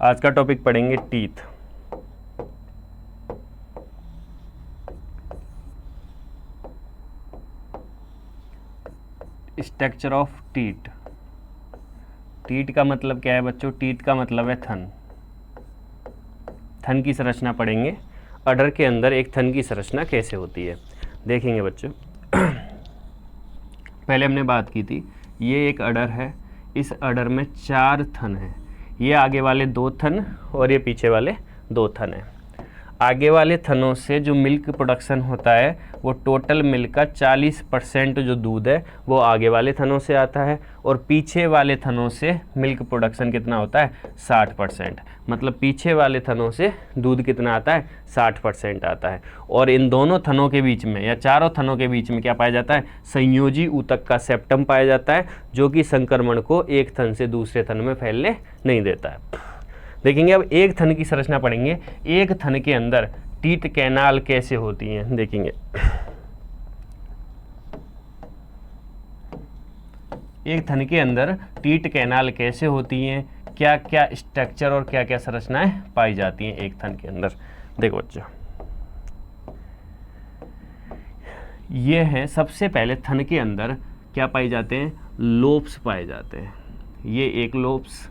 आज का टॉपिक पढ़ेंगे teeth. Structure of teeth. Teeth का मतलब क्या है बच्चों? टीथ का मतलब है थन। थन की संरचना पढ़ेंगे। अडर के अंदर एक थन की संरचना कैसे होती है देखेंगे बच्चों। पहले हमने बात की थी, ये एक अडर है, इस अडर में 4 थन हैं। ये आगे वाले 2 थन और ये पीछे वाले 2 थन हैं। आगे वाले थनों से जो मिल्क प्रोडक्शन होता है वो टोटल मिल्क का 40% जो दूध है वो आगे वाले थनों से आता है, और पीछे वाले थनों से मिल्क प्रोडक्शन कितना होता है? 60%। मतलब पीछे वाले थनों से दूध कितना आता है? 60% आता है। और इन दोनों थनों के बीच में या चारों थनों के बीच में क्या पाया जाता है? संयोजी ऊतक का सेप्टम पाया जाता है, जो कि संक्रमण को एक थन से दूसरे थन में फैलने नहीं देता है। देखेंगे अब एक थन की संरचना पढ़ेंगे। एक थन के अंदर टीथ कैनाल कैसे होती हैं देखेंगे। एक थन के अंदर टीथ कैनाल कैसे होती हैं, क्या क्या स्ट्रक्चर और क्या क्या संरचनाएं पाई जाती हैं एक थन के अंदर। देखो बच्चों, ये हैं सबसे पहले थन के अंदर क्या पाए जाते हैं? लोब्स पाए जाते हैं। ये एक लोब्स,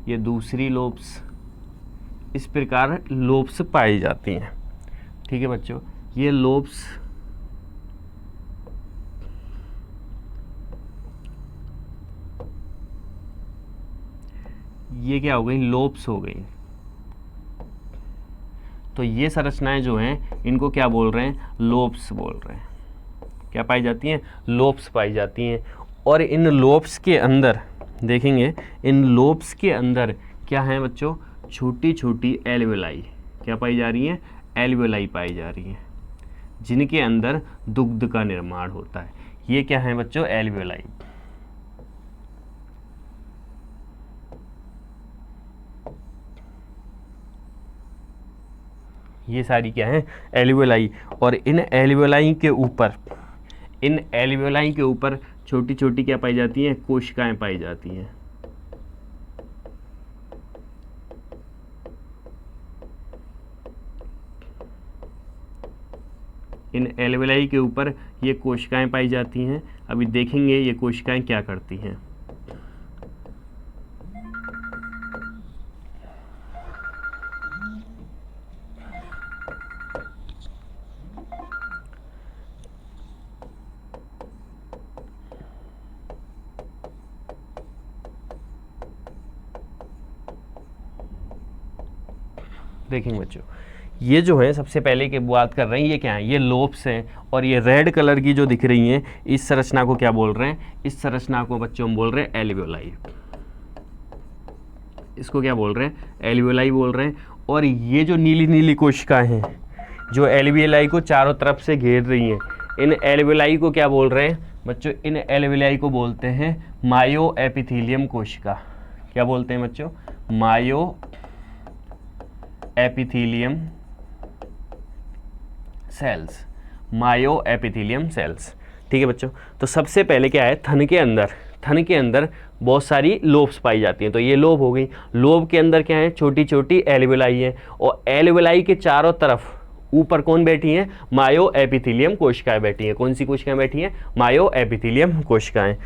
ये दूसरी लोब्स, इस प्रकार लोब्स पाई जाती हैं। ठीक है बच्चों, ये लोब्स ये क्या हो गई? लोब्स हो गई। तो ये संरचनाएं जो हैं इनको क्या बोल रहे हैं? लोब्स बोल रहे हैं। क्या पाई जाती हैं? लोब्स पाई जाती हैं। और इन लोब्स के अंदर देखेंगे, इन लोब्स के अंदर क्या है बच्चों? छोटी छोटी एल्वेलाई क्या पाई जा रही हैं? एल्वेलाई पाई जा रही हैं, जिनके अंदर दुग्ध का निर्माण होता है। ये क्या है बच्चों? एल्वेलाई। ये सारी क्या है? एल्वेलाई। और इन एल्वेलाई के ऊपर छोटी छोटी क्या पाई जाती हैं? कोशिकाएं पाई जाती हैं। इन एल्वेलाई के ऊपर ये कोशिकाएं पाई जाती हैं। अभी देखेंगे ये कोशिकाएं क्या करती हैं। देखेंगे बच्चों, ये जो है सबसे पहले की बात कर रहे हैं, ये क्या है? ये लोब्स हैं। और ये रेड कलर की जो दिख रही हैं, इस संरचना को क्या बोल रहे हैं? इस संरचना को बच्चों हम बोल रहे हैं एल्वेओलाई। इसको क्या बोल रहे हैं? एल्वेओलाई बोल रहे हैं। और ये जो नीली नीली कोशिकाएं हैं जो एल्वेओलाई को चारों तरफ से घेर रही हैं, इन एल्वेओलाई को क्या बोल रहे हैं बच्चों? इन एल्वेओलाई को बोलते हैं मायो एपिथेलियम कोशिका। क्या बोलते हैं बच्चों? मायो एपिथेलियम सेल्स। मायो एपिथेलियम सेल्स। ठीक है बच्चों, तो सबसे पहले क्या है? थन के अंदर बहुत सारी लोब्स पाई जाती हैं। तो ये लोब हो गई। लोब के अंदर क्या है? छोटी छोटी एल्वेओलाई है, और एल्वेओलाई के चारों तरफ ऊपर कौन बैठी हैं? मायो एपिथेलियम कोशिकाएं बैठी हैं। कौन सी कोशिकाएं बैठी हैं? मायो एपिथेलियम कोशिकाएं।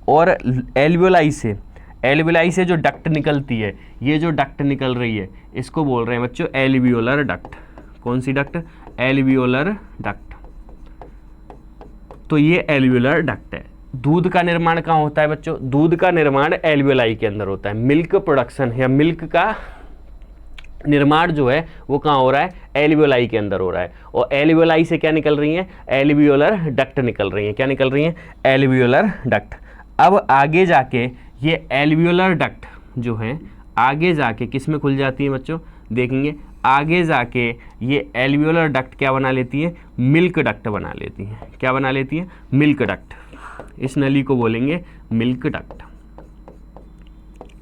और एल्वेओलाई से जो डक्ट निकलती है, ये जो डक्ट निकल रही है, इसको बोल रहे हैं बच्चों एल्वियोलर डक्ट। कौन सी डक्ट? Alveolar duct. तो ये एल्वियोलर डक्ट है। दूध का निर्माण कहाँ होता है बच्चों? दूध का निर्माण एल्वियोलाई के अंदर होता है। मिल्क प्रोडक्शन या मिल्क का निर्माण जो है वो कहाँ हो रहा है? एल्वियोलाई के अंदर हो रहा है। और एल्वियोलाई से क्या निकल रही है? एल्वियोलर डक्ट निकल रही है। क्या निकल रही है? Alveolar duct. अब आगे जाके ये एल्वियोलर डक्ट जो है आगे जाके किस में खुल जाती है बच्चों? देखेंगे आगे जाके ये एल्वियोलर डक्ट क्या बना लेती है? मिल्क डक्ट बना लेती है। क्या बना लेती है? Milk duct. इस नली को बोलेंगे मिल्क डक्ट।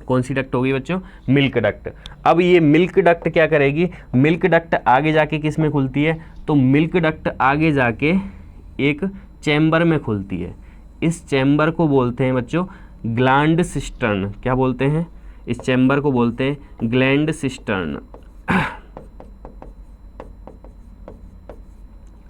कौन सी डक्ट होगी बच्चों? Milk duct. अब ये मिल्क डक्ट क्या करेगी? मिल्क डक्ट आगे जाके किस में खुलती है? तो मिल्क डक्ट आगे जाके एक चैम्बर में खुलती है। इस चैम्बर को बोलते हैं बच्चों ग्लैंड सिस्टर्न। क्या बोलते हैं? इस चैम्बर को बोलते हैं ग्लैंड सिस्टर्न।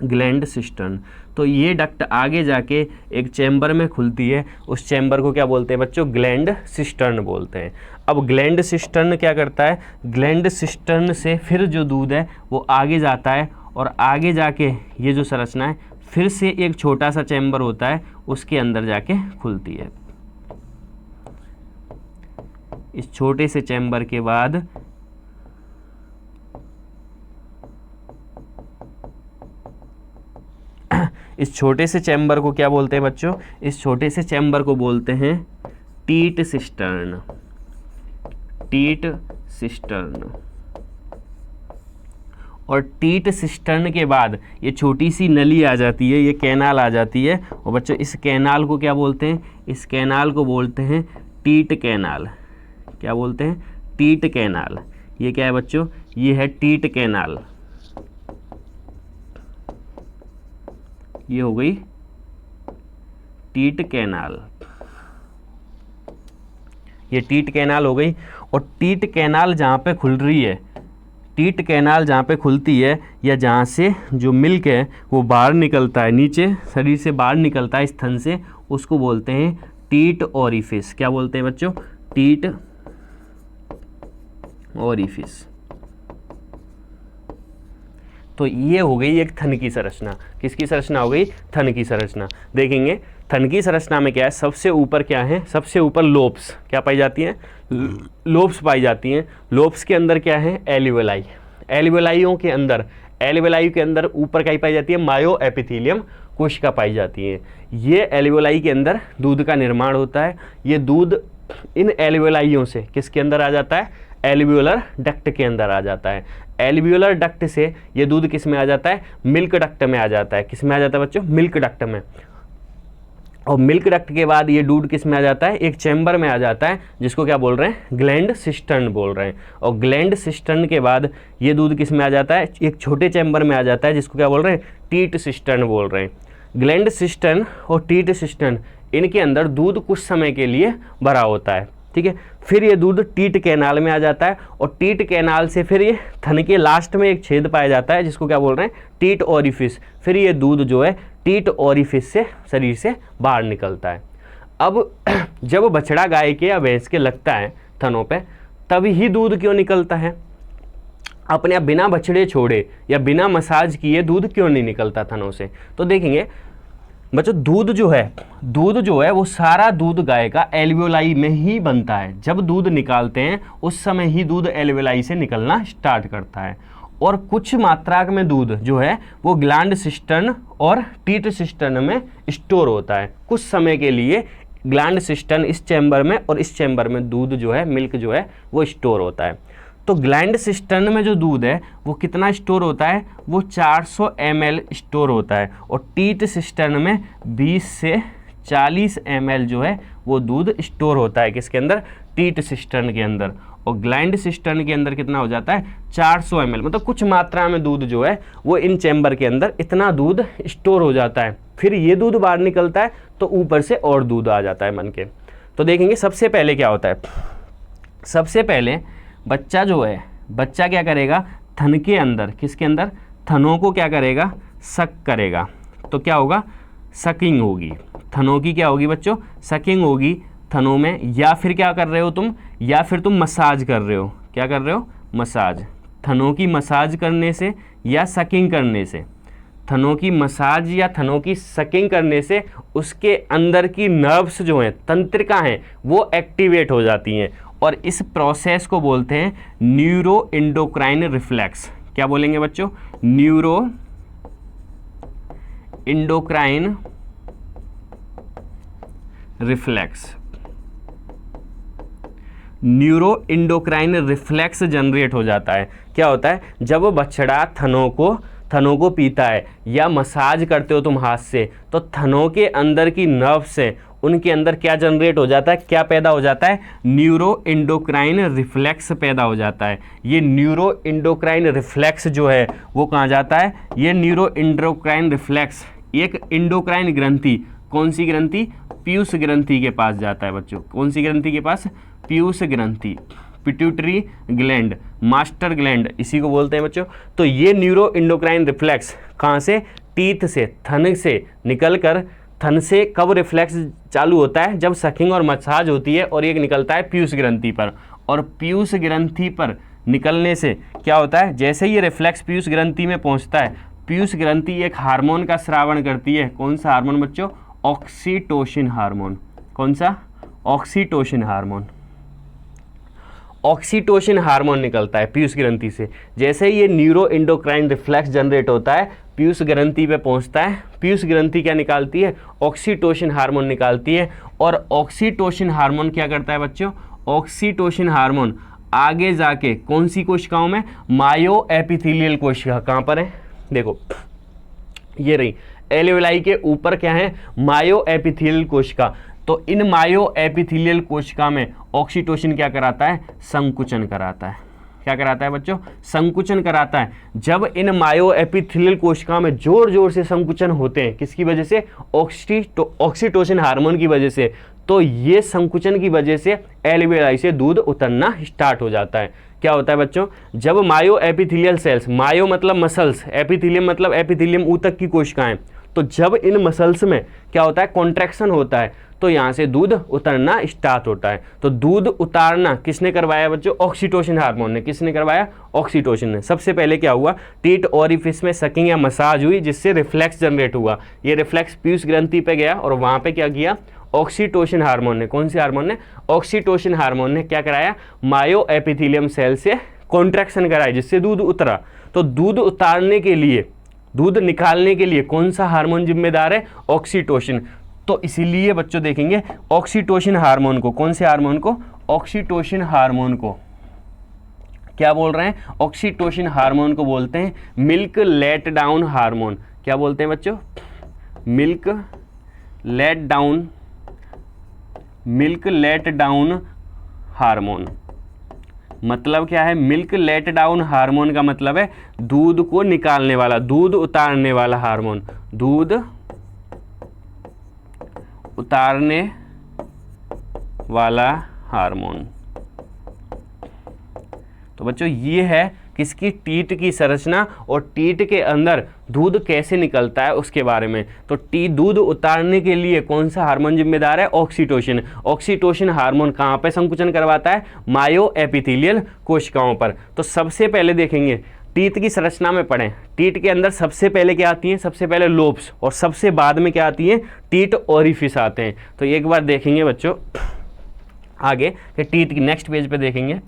Gland cistern. तो ये डक्ट आगे जाके एक चैम्बर में खुलती है, उस चैम्बर को क्या बोलते हैं बच्चों? ग्लैंड सिस्टर्न बोलते हैं। अब ग्लैंड सिस्टर्न क्या करता है? ग्लैंड सिस्टर्न से फिर जो दूध है वो आगे जाता है, और आगे जाके ये जो संरचना है फिर से एक छोटा सा चैम्बर होता है, उसके अंदर जाके खुलती है। इस छोटे से चैम्बर के बाद इस छोटे से चैम्बर को क्या बोलते हैं बच्चों? इस छोटे से चैम्बर को बोलते हैं टीट सिस्टर्न। Tit cistern. और टीट सिस्टर्न के बाद ये छोटी सी नली आ जाती है, ये कैनाल आ जाती है, और बच्चों इस कैनाल को क्या बोलते हैं? इस कैनाल को बोलते हैं टीट कैनाल। क्या बोलते हैं? Tit canal. ये क्या है बच्चों? ये है टीट कैनाल। ये हो गई टीट कैनाल। ये टीट कैनाल हो गई। और टीट कैनाल जहाँ पे खुल रही है, टीट कैनाल जहाँ पे खुलती है या जहाँ से जो मिल्क है वो बाहर निकलता है, नीचे शरीर से बाहर निकलता है स्तन से, उसको बोलते हैं टीट ओरिफिस। क्या बोलते हैं बच्चों? Tit orifice. तो ये हो गई एक थन की संरचना। किसकी संरचना हो गई? थन की संरचना। देखेंगे थन की संरचना में क्या है? सबसे ऊपर क्या है? सबसे ऊपर लोब्स क्या पाई जाती हैं? लोब्स पाई जाती हैं। लोब्स के अंदर क्या है? एल्वियोलाई। एल्वियोलाइयों के अंदर, एल्वियोलाई के अंदर ऊपर क्या पाई जाती है? मायो एपिथेलियम कोशिका पाई जाती है। ये एल्वियोलाई के अंदर दूध का निर्माण होता है। ये दूध इन एल्वियोलाइयों से किसके अंदर आ जाता है? एल्वियोलर डक्ट के अंदर आ जाता है। एल्वियोलर डक्ट से ये दूध किस में आ जाता है? मिल्क डक्ट में आ जाता है। किस में आ जाता है बच्चों? मिल्क डक्ट में। और मिल्क डक्ट के बाद ये दूध किस में आ जाता है? एक चैम्बर में आ जाता है, जिसको क्या बोल रहे हैं? ग्लैंड सिस्टर्न बोल रहे हैं। और ग्लैंड सिस्टर्न के बाद ये दूध किस में आ जाता है? एक छोटे चैम्बर में आ जाता है, जिसको क्या बोल रहे हैं? टीट सिस्टर्न बोल रहे हैं। ग्लैंड सिस्टर्न और टीट सिस्टर्न, इनके अंदर दूध कुछ समय के लिए भरा होता है, ठीक है। फिर ये दूध टीट कैनाल में आ जाता है, और टीट कैनाल से फिर ये थन के लास्ट में एक छेद पाया जाता है, जिसको क्या बोल रहे हैं? Tit orifice. फिर ये दूध जो है टीट ओरिफिस से शरीर से बाहर निकलता है। अब जब बछड़ा गाय के या भैंस के लगता है थनों पे, तभी ही दूध क्यों निकलता है? अपने आप बिना बछड़े छोड़े या बिना मसाज किए दूध क्यों नहीं निकलता थनों से? तो देखेंगे बच्चों, दूध जो है वो सारा दूध गाय का एल्वियोलाई में ही बनता है। जब दूध निकालते हैं उस समय ही दूध एल्वियोलाई से निकलना स्टार्ट करता है, और कुछ मात्रा में दूध जो है वो ग्लैंड सिस्टर्न और टीट सिस्टर्न में स्टोर होता है। कुछ समय के लिए ग्लैंड सिस्टर्न इस चैम्बर में और इस चैम्बर में दूध जो है, मिल्क जो है वो स्टोर होता है। तो ग्लैंड सिस्टर्न में जो दूध है वो कितना स्टोर होता है? वो 400 ml स्टोर होता है। और टीट सिस्टर्न में 20 से 40 ml जो है वो दूध स्टोर होता है। किसके अंदर? टीट सिस्टर्न के अंदर। और ग्लैंड सिस्टर्न के अंदर कितना हो जाता है? 400 ml। मतलब कुछ मात्रा में दूध जो है वो इन चैम्बर के अंदर इतना दूध स्टोर हो जाता है। फिर ये दूध बाहर निकलता है तो ऊपर से और दूध आ जाता है मन के। तो देखेंगे सबसे पहले क्या होता है। सबसे पहले बच्चा जो है, बच्चा क्या करेगा? थन के अंदर, किसके अंदर? थनों को क्या करेगा? सक करेगा। तो क्या होगा? सकिंग होगी। थनों की क्या होगी बच्चों? सकिंग होगी थनों में। या फिर क्या कर रहे हो तुम? या फिर तुम मसाज कर रहे हो। क्या कर रहे हो? मसाज। थनों की मसाज करने से या सकिंग करने से, थनों की मसाज या थनों की सकिंग करने से उसके अंदर की नर्व्स जो हैं, तंत्रिका हैं, वो एक्टिवेट हो जाती हैं। और इस प्रोसेस को बोलते हैं न्यूरो इंडोक्राइन रिफ्लेक्स। क्या बोलेंगे बच्चों? Neuro endocrine reflex. Neuro endocrine reflex generate हो जाता है। क्या होता है? जब बछड़ा थनों को पीता है या मसाज करते हो तुम हाथ से, तो थनों के अंदर की नर्व्स हैं, उनके अंदर क्या जनरेट हो जाता है? क्या पैदा हो जाता है? न्यूरो इंडोक्राइन रिफ्लेक्स पैदा हो जाता है। ये न्यूरो इंडोक्राइन रिफ्लेक्स जो है वो कहाँ जाता है? ये न्यूरो इंडोक्राइन रिफ्लेक्स एक इंडोक्राइन ग्रंथि कौन सी ग्रंथि, पीयूष ग्रंथि के पास जाता है बच्चों, कौन सी ग्रंथि के पास, पीयूष ग्रंथि, पिट्यूटरी ग्लैंड, मास्टर ग्लैंड इसी को बोलते हैं बच्चों। तो ये न्यूरो इंडोक्राइन रिफ्लेक्स कहाँ से, टीथ से, थन से निकल कर, थन से कब रिफ्लेक्स चालू होता है, जब सकिंग और मसाज होती है और ये निकलता है पीयूष ग्रंथि पर, और पीयूष ग्रंथि पर निकलने से क्या होता है, जैसे ये रिफ्लेक्स पीयूष ग्रंथि में पहुंचता है, पीयूष ग्रंथि एक हार्मोन का स्रावण करती है, कौन सा हार्मोन बच्चों, ऑक्सीटोसिन हार्मोन, कौन सा, ऑक्सीटोसिन हार्मोन, ऑक्सीटोसिन हार्मोन निकलता है पीयूष ग्रंथि से। जैसे ही ये न्यूरो इंडोक्राइन रिफ्लेक्स जनरेट होता है, पीयूष ग्रंथि पे पहुंचता है, पीयूष ग्रंथि क्या निकालती है, ऑक्सीटोसिन हार्मोन निकालती है, और ऑक्सीटोसिन हार्मोन क्या करता है बच्चों, ऑक्सीटोसिन हार्मोन आगे जाके कौन सी कोशिकाओं में, मायो एपिथेलियल कोशिका, कहाँ पर है, देखो ये रही एल्वेलाई के ऊपर क्या है, मायो एपिथेलियल कोशिका। तो इन मायो एपिथेलियल कोशिका में ऑक्सीटोसिन क्या कराता है, संकुचन कराता है, क्या कराता है बच्चों, संकुचन कराता है। जब इन मायो एपिथेलियल कोशिका में जोर जोर से संकुचन होते हैं, किसकी वजह से, ऑक्सीटोसिन हार्मोन की वजह से, तो ये संकुचन की वजह से एल्वेलाई से दूध उतरना स्टार्ट हो जाता है। क्या होता है बच्चों, जब मायो एपिथेलियल सेल्स, मायो मतलब मसल्स, एपिथेलियम मतलब एपिथेलियम ऊतक की कोशिकाएं, तो जब इन मसल्स में क्या होता है, कॉन्ट्रैक्शन होता है, तो यहाँ से दूध उतरना स्टार्ट होता है। तो दूध उतारना किसने करवाया बच्चों, ऑक्सीटोसिन हार्मोन ने, किसने करवाया, ऑक्सीटोसिन ने। सबसे पहले क्या हुआ, टीट ओरिफिस में सकिंग या मसाज हुई, जिससे रिफ्लेक्स जनरेट हुआ, ये रिफ्लेक्स पीयूष ग्रंथि पे गया और वहाँ पे क्या किया, ऑक्सीटोसिन हार्मोन ने, कौन सी हार्मोन ने, ऑक्सीटोसिन हार्मोन ने क्या कराया, मायो एपिथेलियम सेल से कॉन्ट्रैक्शन कराया, जिससे दूध उतरा। तो दूध उतारने के लिए, दूध निकालने के लिए कौन सा हार्मोन जिम्मेदार है, ऑक्सीटोसिन। तो इसीलिए बच्चों देखेंगे ऑक्सीटोसिन हार्मोन को, कौन से हार्मोन को, ऑक्सीटोसिन हार्मोन को क्या बोल रहे हैं, ऑक्सीटोसिन हार्मोन को बोलते हैं मिल्क लेट डाउन हार्मोन। क्या बोलते हैं बच्चों, मिल्क लेट डाउन हार्मोन। मतलब क्या है, मिल्क लेट डाउन हार्मोन का मतलब है दूध को निकालने वाला, दूध उतारने वाला हार्मोन, दूध उतारने वाला हार्मोन। तो बच्चों ये है किसकी, टीट की संरचना और टीट के अंदर दूध कैसे निकलता है उसके बारे में। तो दूध उतारने के लिए कौन सा हार्मोन जिम्मेदार है, ऑक्सीटोसिन। ऑक्सीटोसिन हार्मोन कहाँ पे संकुचन करवाता है, मायो एपिथेलियल कोशिकाओं पर। तो सबसे पहले देखेंगे टीथ की संरचना में पढ़ें, टीथ के अंदर सबसे पहले क्या आती है, सबसे पहले लोब्स, और सबसे बाद में क्या आती है, टीथ ओरिफिस आते हैं। तो एक बार देखेंगे बच्चों आगे कि टीथ की नेक्स्ट पेज पे देखेंगे।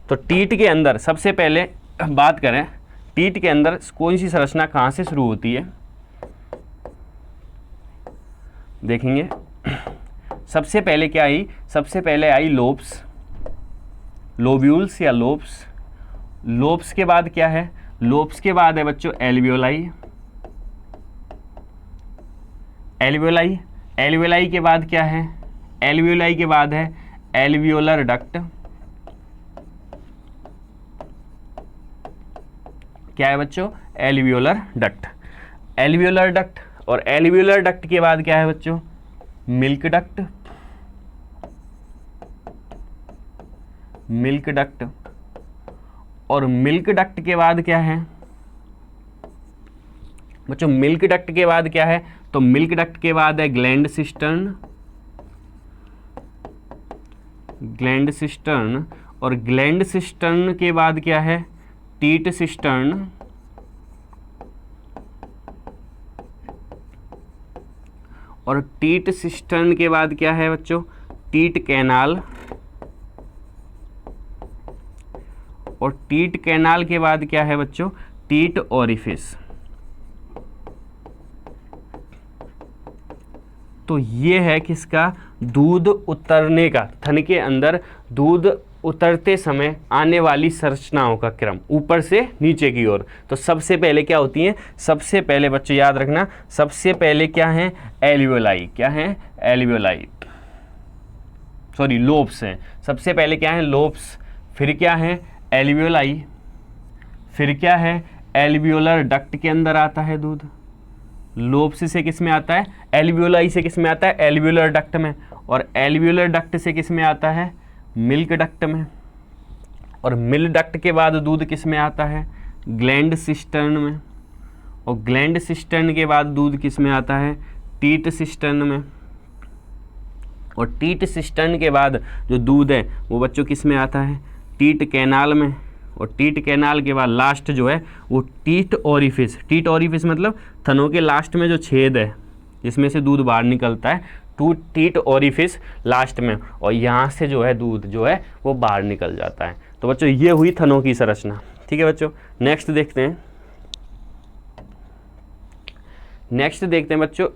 तो टीथ के अंदर सबसे पहले बात करें, टीथ के अंदर कौन सी संरचना कहाँ से शुरू होती है, देखेंगे। सबसे पहले क्या आई, सबसे पहले आई लोब्स, लोब्यूल्स या लोब्स। लोब्स के बाद क्या है, लोब्स के बाद है बच्चों एल्वियोलाई, एल्वियोलाई, एल्वियोलाई के बाद क्या है, एल्वियोलाई के बाद है एल्वियोलर डक्ट। क्या है बच्चों, एल्वियोलर डक्ट, एल्वियोलर डक्ट। और एल्वियोलर डक्ट के बाद क्या है बच्चों, मिल्क डक्ट, मिल्क डक्ट। और मिल्क डक्ट के बाद क्या है बच्चों, मिल्क डक्ट के बाद क्या है, तो मिल्क डक्ट के बाद है ग्लैंड सिस्टर्न, ग्लैंड सिस्टर्न। और ग्लैंड सिस्टर्न के बाद क्या है, टीट सिस्टर्न। और टीट सिस्टर्न के बाद क्या है बच्चों, टीट कैनाल। और टीट कैनाल के बाद क्या है बच्चों, टीट ओरिफिस। तो ये है किसका, दूध उतरने का, थन के अंदर दूध उतरते समय आने वाली संरचनाओं का क्रम ऊपर से नीचे की ओर। तो सबसे पहले क्या होती है, सबसे पहले बच्चों याद रखना, सबसे पहले क्या है, एल्वियोलाई। क्या है, एल्वियोलाई, सॉरी लोब्स हैं। सबसे पहले क्या है, लोब्स, फिर क्या है, एल्वियोलाई, फिर क्या है, एल्वियोलर डक्ट के अंदर आता है दूध, लोब्स से किस में आता है, एल्वियोलाई से किस में आता है, एल्वियोलर डक्ट में, और एल्वियोलर डक्ट से किस में आता है, मिल्क डक्ट में, और मिल्क डक्ट के बाद दूध किस में आता है, ग्लैंड सिस्टर्न में, और ग्लैंड सिस्टर्न के बाद दूध किस में आता है, टीट सिस्टर्न में, और टीट सिस्टर्न के बाद जो दूध है वो बच्चों किस में आता है, टीट कैनाल में, और टीट कैनाल के बाद लास्ट जो है वो टीट ओरिफिस। टीट ओरिफिस मतलब थनों के लास्ट में जो छेद है जिसमें से दूध बाहर निकलता है, टीट ओरिफिस लास्ट में, और यहाँ से जो है दूध जो है वो बाहर निकल जाता है। तो बच्चों ये हुई थनों की संरचना। ठीक है बच्चों, नेक्स्ट देखते हैं बच्चों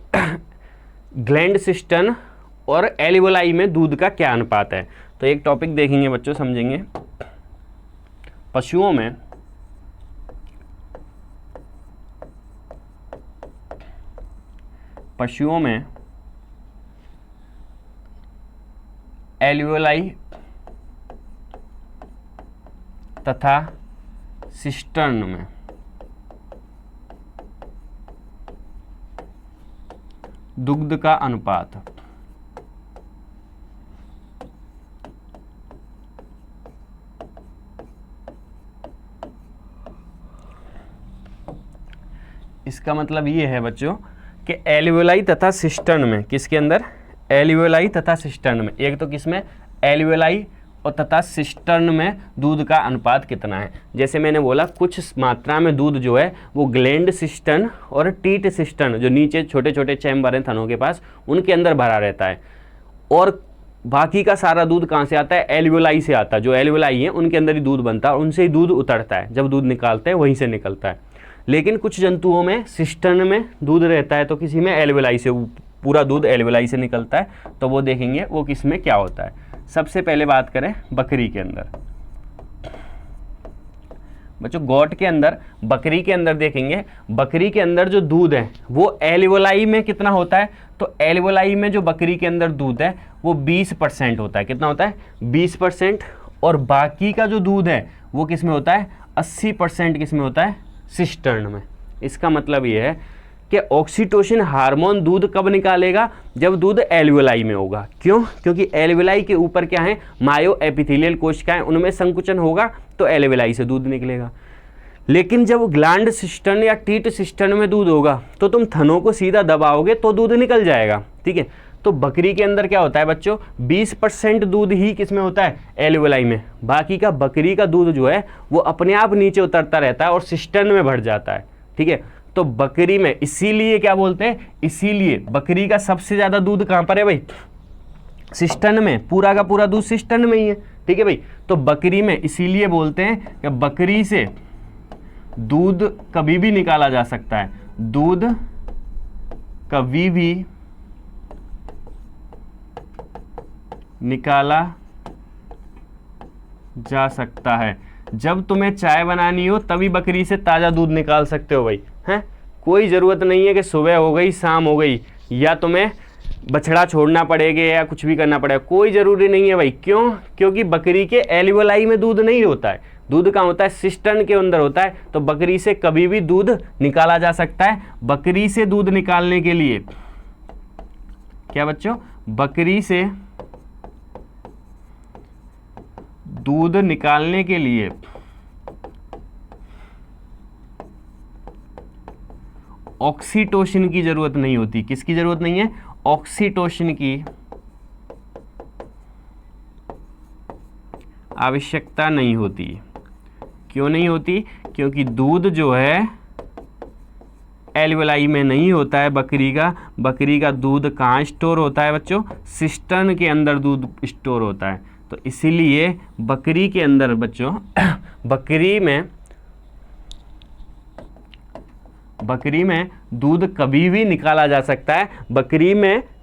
ग्लैंड सिस्टर्न और एल्वियोलाई में दूध का क्या अनुपात है। तो एक टॉपिक देखेंगे बच्चों, समझेंगे। पशुओं में एल्वियोलाई तथा सिस्टर्न में दुग्ध का अनुपात इसका मतलब ये है बच्चों कि एल्वियोलाई तथा सिस्टर्न में, किसके अंदर, एल्वियोलाई तथा सिस्टर्न में, एक तो किसमें, एल्वियोलाई और तथा सिस्टर्न में दूध का अनुपात कितना है। जैसे मैंने बोला कुछ मात्रा में दूध जो है वो ग्लैंड सिस्टर्न और टीट सिस्टर्न, जो नीचे छोटे छोटे चैम्बर हैं थनों के पास, उनके अंदर भरा रहता है, और बाकी का सारा दूध कहाँ से आता है, एल्वियोलाई से आता है। जो एल्वियोलाई है उनके अंदर ही दूध बनता है और उनसे ही दूध उतरता है, जब दूध निकालते हैं वहीं से निकलता है। लेकिन कुछ जंतुओं में सिस्टर्न में दूध रहता है, तो किसी में एल्वियोलाई से, पूरा दूध एल्वियोलाई से निकलता है। तो वो देखेंगे वो किस में क्या होता है। सबसे पहले बात करें बकरी के अंदर। बच्चों गोट के अंदर, बकरी के अंदर देखेंगे, बकरी के अंदर जो दूध है वो एल्वियोलाई में कितना होता है, तो एल्वियोलाई में जो बकरी के अंदर दूध है वो 20% होता है। कितना होता है, 20%। और बाकी का जो दूध है वो किस में होता है, 80% किस में होता है, सिस्टर्न में। इसका मतलब ये है कि ऑक्सीटोसिन हार्मोन दूध कब निकालेगा, जब दूध एल्वियोलाई में होगा। क्यों, क्योंकि एल्वियोलाई के ऊपर क्या है, मायो एपिथेलियल कोशिकाएं, उनमें संकुचन होगा तो एल्वियोलाई से दूध निकलेगा। लेकिन जब ग्लैंड सिस्टर्न या टीट सिस्टर्न में दूध होगा तो तुम थनों को सीधा दबाओगे तो दूध निकल जाएगा। ठीक है, तो बकरी के अंदर क्या होता है बच्चों, 20% दूध ही किसमें होता है, एल्वियोलाई में। बाकी का बकरी का दूध जो है वो अपने आप नीचे उतरता रहता है और सिस्टर्न में भर जाता है। ठीक है, तो बकरी में, इसीलिए क्या बोलते हैं, इसीलिए बकरी का सबसे ज्यादा दूध कहाँ पर है भाई, सिस्टर्न में। पूरा का पूरा दूध सिस्टर्न में ही है। ठीक है भाई, तो बकरी में इसीलिए बोलते हैं कि बकरी से दूध कभी भी निकाला जा सकता है, दूध कभी भी निकाला जा सकता है। जब तुम्हें चाय बनानी हो तभी बकरी से ताज़ा दूध निकाल सकते हो भाई, हैं। कोई ज़रूरत नहीं है कि सुबह हो गई शाम हो गई या तुम्हें बछड़ा छोड़ना पड़ेगा या कुछ भी करना पड़ेगा, कोई ज़रूरी नहीं है भाई। क्यों, क्योंकि बकरी के एल्वियोलाई में दूध नहीं होता है, दूध कहाँ होता है, सिस्टर्न के अंदर होता है। तो बकरी से कभी भी दूध निकाला जा सकता है। बकरी से दूध निकालने के लिए क्या बच्चों, बकरी से दूध निकालने के लिए ऑक्सीटोसिन की जरूरत नहीं होती। किसकी जरूरत नहीं है, ऑक्सीटोसिन की आवश्यकता नहीं होती। क्यों नहीं होती, क्योंकि दूध जो है एल्वियोलाई में नहीं होता है बकरी का दूध कहाँ स्टोर होता है बच्चों, सिस्टर्न के अंदर दूध स्टोर होता है। तो इसीलिए बकरी के अंदर बच्चों बकरी में दूध कभी भी निकाला जा सकता है।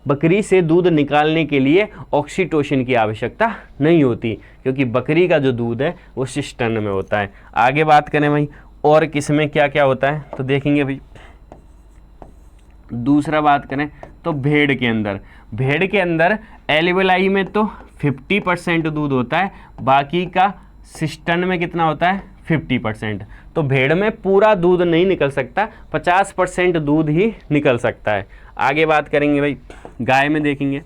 बकरी से दूध निकालने के लिए ऑक्सीटोसिन की आवश्यकता नहीं होती, क्योंकि बकरी का जो दूध है वो सिस्टर्न में होता है। आगे बात करें भाई और किस में क्या क्या होता है, तो देखेंगे भाई। दूसरा बात करें तो भेड़ के अंदर एल्वियोलाई में तो 50% दूध होता है, बाकी का सिस्टर्न में कितना होता है, 50%। तो भेड़ में पूरा दूध नहीं निकल सकता, 50% दूध ही निकल सकता है। आगे बात करेंगे भाई, गाय में देखेंगे।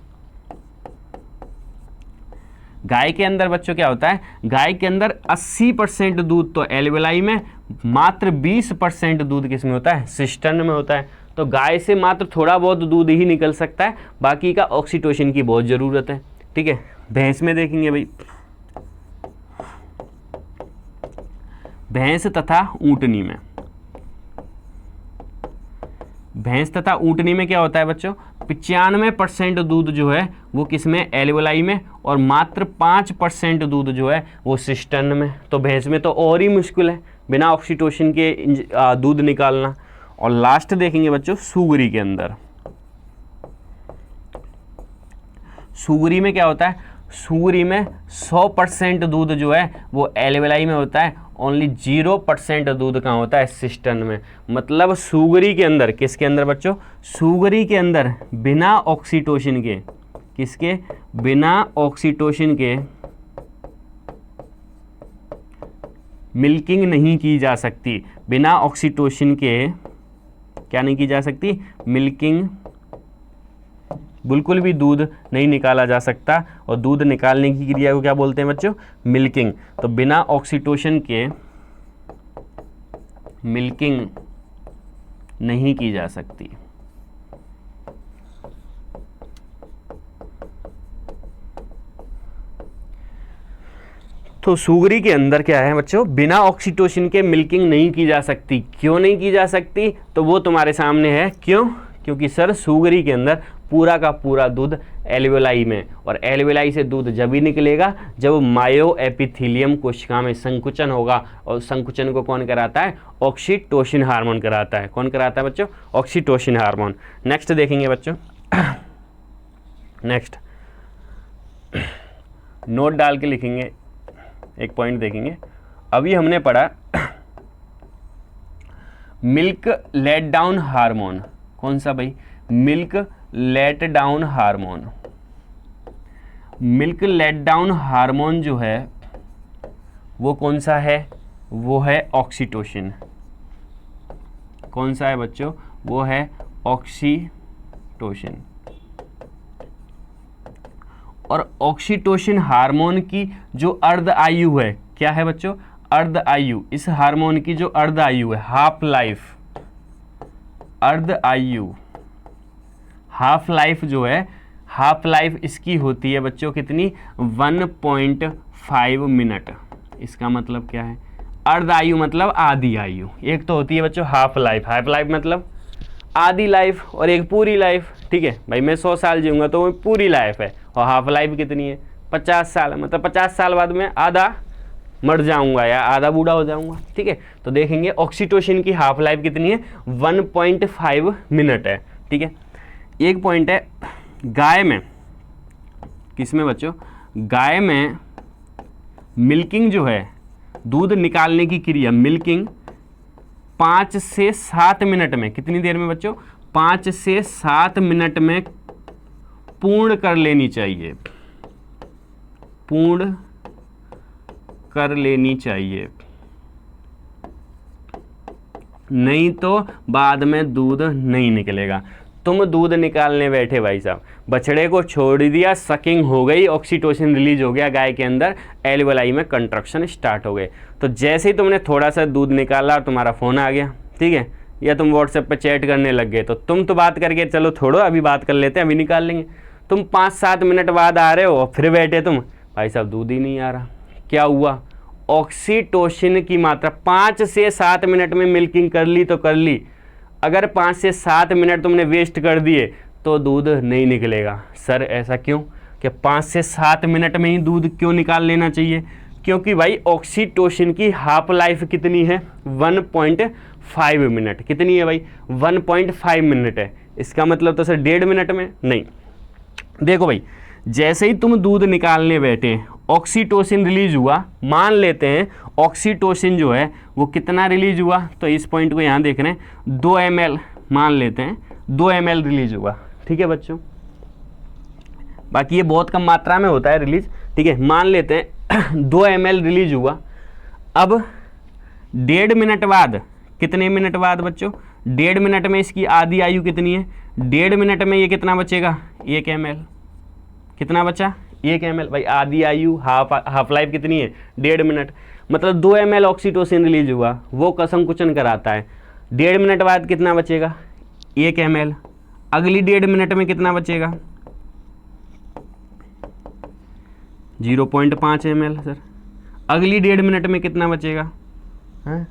गाय के अंदर बच्चों क्या होता है, गाय के अंदर 80% दूध तो एल्वेलाई में, मात्र 20% दूध किस में होता है, सिस्टर्न में होता है। तो गाय से मात्र थोड़ा बहुत दूध ही निकल सकता है, बाकी का ऑक्सीटोसिन की बहुत ज़रूरत है। ठीक है, भैंस में देखेंगे भाई, भैंस तथा ऊंटनी में, भैंस तथा ऊंटनी में क्या होता है बच्चों, 95% दूध जो है वो किस में, एल्वेलाई में, और मात्र 5% दूध जो है वो सिस्टर्न में। तो भैंस में तो और ही मुश्किल है बिना ऑक्सीटोसिन के दूध निकालना। और लास्ट देखेंगे बच्चों सुगरी के अंदर। सुगरी में क्या होता है, सुगरी में 100% दूध जो है वो एल्वेलाई में होता है, ओनली 0% दूध कहाँ होता है, सिस्टर्न में। मतलब सुगरी के अंदर, किसके अंदर बच्चों, सुगरी के अंदर बिना ऑक्सीटोसिन के, किसके, बिना ऑक्सीटोसिन के मिल्किंग नहीं की जा सकती। बिना ऑक्सीटोसिन के क्या नहीं की जा सकती, मिल्किंग, बिल्कुल भी दूध नहीं निकाला जा सकता। और दूध निकालने की क्रिया को क्या बोलते हैं बच्चों, मिल्किंग। तो बिना ऑक्सीटोसिन के मिल्किंग नहीं की जा सकती। तो सुगरी के अंदर क्या है बच्चों, बिना ऑक्सीटोसिन के मिल्किंग नहीं की जा सकती। क्यों नहीं की जा सकती, तो वो तुम्हारे सामने है। क्यों, क्योंकि सर सुगरी के अंदर पूरा का पूरा दूध एल्वेलाई में, और एल्वेलाई से दूध जब ही निकलेगा जब मायो एपिथीलियम कोशिका में संकुचन होगा। और संकुचन को कौन कराता है, ऑक्सीटोसिन हार्मोन कराता है। कौन कराता है बच्चों, ऑक्सीटोसिन हार्मोन। नेक्स्ट देखेंगे बच्चों, नेक्स्ट नोट डाल के लिखेंगे, एक पॉइंट देखेंगे। अभी हमने पढ़ा मिल्क लेट डाउन हार्मोन, कौन सा भाई, milk let down hormone. Milk let down hormone जो है वो कौन सा है, वो है ऑक्सीटोसिन। कौन सा है बच्चों, वो है ऑक्सीटोसिन। और ऑक्सीटोसिन हार्मोन की जो अर्ध आयु है, क्या है बच्चों, अर्ध आयु। इस हार्मोन की जो अर्ध आयु है, हाफ लाइफ, अर्ध आयु, हाफ लाइफ जो है, हाफ लाइफ इसकी होती है बच्चों कितनी, 1.5 मिनट। इसका मतलब क्या है, अर्ध आयु मतलब आधी आयु। एक तो होती है बच्चों हाफ लाइफ, हाफ लाइफ मतलब आधी लाइफ, और एक पूरी लाइफ। ठीक है भाई, मैं 100 साल जीऊँगा तो वो पूरी लाइफ है। और हाफ लाइफ कितनी है, 50 साल, मतलब 50 साल बाद में आधा मर जाऊंगा या आधा बूढ़ा हो जाऊंगा। ठीक है, तो देखेंगे ऑक्सीटोसिन की हाफ लाइफ कितनी है, 1.5 मिनट है। ठीक है, एक पॉइंट है गाय में, किसमें बच्चों, गाय में मिल्किंग जो है, दूध निकालने की क्रिया, मिल्किंग 5 से 7 मिनट में, कितनी देर में बच्चों, 5 से 7 मिनट में पूर्ण कर लेनी चाहिए, पूर्ण कर लेनी चाहिए, नहीं तो बाद में दूध नहीं निकलेगा। तुम दूध निकालने बैठे भाई साहब, बछड़े को छोड़ दिया, सकिंग हो गई, ऑक्सीटोसिन रिलीज हो गया गाय के अंदर, एल्वेलाई में कंट्रक्शन स्टार्ट हो गए। तो जैसे ही तुमने थोड़ा सा दूध निकाला और तुम्हारा फ़ोन आ गया, ठीक है, या तुम व्हाट्सएप पे चैट करने लग गए, तो तुम तो बात करके चलो छोड़ो, अभी बात कर लेते हैं, अभी निकाल लेंगे। तुम 5-7 मिनट बाद आ रहे हो और फिर बैठे तुम, भाई साहब दूध ही नहीं आ रहा। क्या हुआ, ऑक्सीटोसिन की मात्रा 5 से 7 मिनट में मिल्किंग कर ली तो कर ली, अगर 5 से 7 मिनट तुमने वेस्ट कर दिए तो दूध नहीं निकलेगा। सर ऐसा क्यों, कि 5 से 7 मिनट में ही दूध क्यों निकाल लेना चाहिए, क्योंकि भाई ऑक्सीटोसिन की हाफ लाइफ कितनी है, 1.5 मिनट। कितनी है भाई, 1.5 मिनट है। इसका मतलब तो सर 1.5 मिनट में नहीं। देखो भाई, जैसे ही तुम दूध निकालने बैठे, ऑक्सीटोसिन रिलीज हुआ, मान लेते हैं ऑक्सीटोसिन जो है वो कितना रिलीज हुआ, तो इस पॉइंट को यहाँ देख रहे हैं, 2 ml मान लेते हैं, 2 ml रिलीज हुआ। ठीक है बच्चों, बाकी ये बहुत कम मात्रा में होता है रिलीज। ठीक है, मान लेते हैं 2 ml रिलीज हुआ। अब 1.5 मिनट बाद, कितने मिनट बाद बच्चों, 1.5 मिनट में इसकी आधी आयु कितनी है, 1.5 मिनट में ये कितना बचेगा, 1 ml। कितना बचा, 1 ml। भाई आधी आयु हाफ लाइफ कितनी है, 1.5 मिनट, मतलब 2 ml ऑक्सीटोसिन रिलीज हुआ, वो संकुचन कराता है। 1.5 मिनट बाद कितना बचेगा, 1 ml। अगली 1.5 मिनट में कितना बचेगा, 0.5 ml सर। अगली 1.5 मिनट में कितना बचेगा, हैं,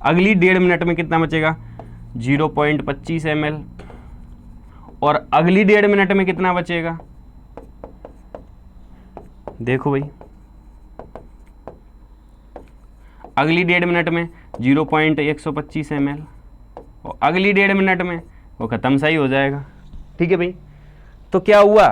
अगली 1.5 मिनट में कितना बचेगा, 0.25 ml। और अगली 1.5 मिनट में कितना बचेगा, देखो भाई, अगली 1.5 मिनट में 0.125 ml, और अगली 1.5 मिनट में वो खत्म सा ही हो जाएगा। ठीक है भाई, तो क्या हुआ,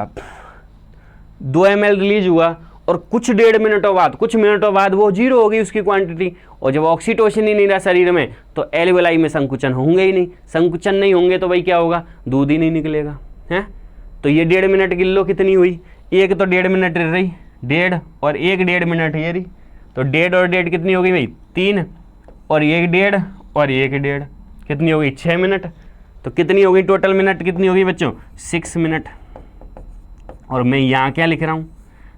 2 ml रिलीज हुआ और कुछ 1.5 मिनटों बाद, कुछ मिनटों बाद वो 0 हो गई उसकी क्वांटिटी। और जब ऑक्सीटोसिन ही नहीं रहा शरीर में तो एल्वियोलाई में संकुचन होंगे ही नहीं, संकुचन नहीं होंगे तो भाई क्या होगा, दूध ही नहीं निकलेगा, हैं। तो ये 1.5 मिनट की लो कितनी हुई, एक तो 1.5 मिनट रही, 1.5 और 1.5 मिनट ये रही, तो 1.5 और 1.5 कितनी हो गई भाई, 3, और 1.5 और 1.5 कितनी हो गई, 6 मिनट। तो कितनी हो गई टोटल मिनट, कितनी हो गई बच्चों, 6 मिनट। और मैं यहाँ क्या लिख रहा हूँ,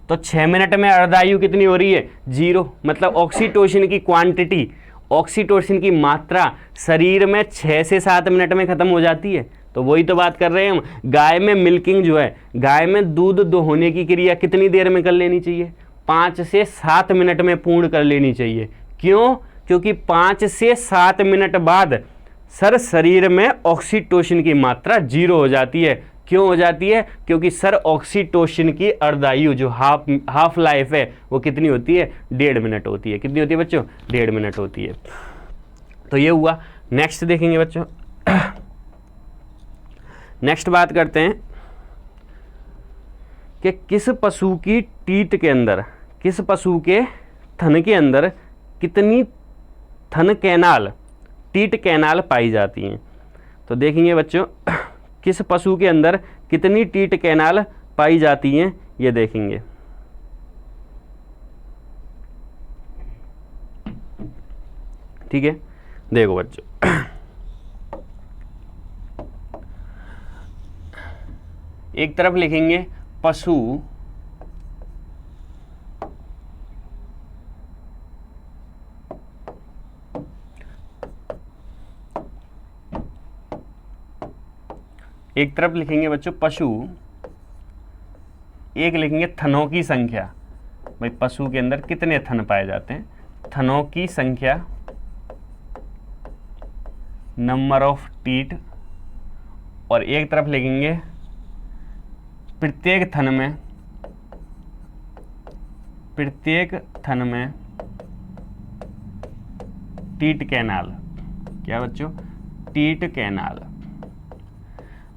तो 6 मिनट में अर्धायु कितनी हो रही है, 0। मतलब ऑक्सीटोसिन की क्वांटिटी, ऑक्सीटोसिन की मात्रा शरीर में 6 से 7 मिनट में खत्म हो जाती है। तो वही तो बात कर रहे हैं हम, गाय में मिल्किंग जो है, गाय में दूध दोहने की क्रिया कितनी देर में कर लेनी चाहिए, 5 से 7 मिनट में पूर्ण कर लेनी चाहिए। क्यों, क्योंकि 5 से 7 मिनट बाद सर शरीर में ऑक्सीटोसिन की मात्रा 0 हो जाती है। क्यों हो जाती है, क्योंकि सर ऑक्सीटोसिन की अर्धायु जो हाफ लाइफ है वो कितनी होती है, 1.5 मिनट होती है। कितनी होती है बच्चों, 1.5 मिनट होती है। तो ये हुआ। नेक्स्ट देखेंगे बच्चों, नेक्स्ट बात करते हैं कि किस पशु की टीट के अंदर, किस पशु के थन के अंदर कितनी थन कैनाल, टीट कैनाल पाई जाती हैं। तो देखेंगे बच्चों, किस पशु के अंदर कितनी टीट कैनाल पाई जाती हैं, ये देखेंगे। ठीक है, देखो बच्चों, एक तरफ लिखेंगे पशु एक तरफ लिखेंगे बच्चों पशु, एक लिखेंगे थनों की संख्या। भाई पशु के अंदर कितने थन पाए जाते हैं, थनों की संख्या, नंबर ऑफ टीट। और एक तरफ लिखेंगे प्रत्येक थन में टीट कैनाल। क्या बच्चों, टीट कैनाल।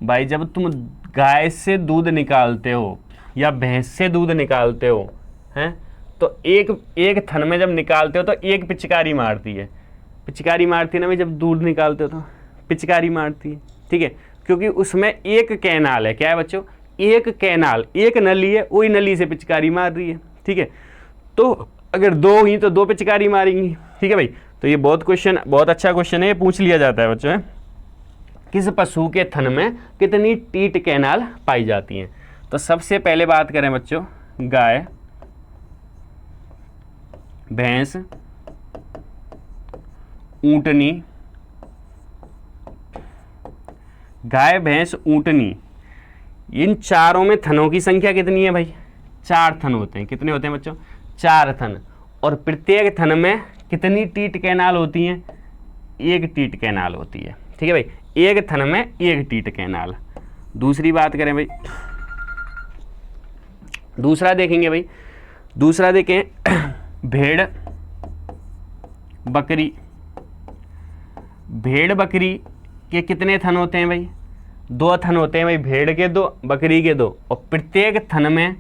भाई जब तुम गाय से दूध निकालते हो या भैंस से दूध निकालते हो, हैं, तो एक थन में जब निकालते हो तो एक पिचकारी मारती है, पिचकारी मारती है ना भाई, जब दूध निकालते हो तो पिचकारी मारती है। ठीक है, क्योंकि उसमें एक कैनाल है। क्या है बच्चों, एक कैनाल, एक नली है, वही नली से पिचकारी मार रही है। ठीक है, तो अगर 2 हुई तो 2 पिचकारी मारेंगी। ठीक है भाई, तो ये बहुत अच्छा क्वेश्चन है, ये पूछ लिया जाता है बच्चों। किस पशु के थन में कितनी टीट कैनाल पाई जाती हैं। तो सबसे पहले बात करें बच्चों, गाय, भैंस, ऊंटनी, गाय भैंस ऊंटनी, इन चारों में थनों की संख्या कितनी है भाई, 4 थन होते हैं। कितने होते हैं बच्चों, 4 थन। और प्रत्येक थन में कितनी टीट कैनाल होती हैं, 1 टीट कैनाल होती है। ठीक है भाई, एक थन में 1 टीट कैनाल। दूसरी बात करें भाई, दूसरा देखेंगे भाई, दूसरा देखें भेड़ बकरी, भेड़ बकरी के कितने थन होते हैं भाई, 2 थन होते हैं भाई, भेड़ के 2, बकरी के 2। और प्रत्येक थन में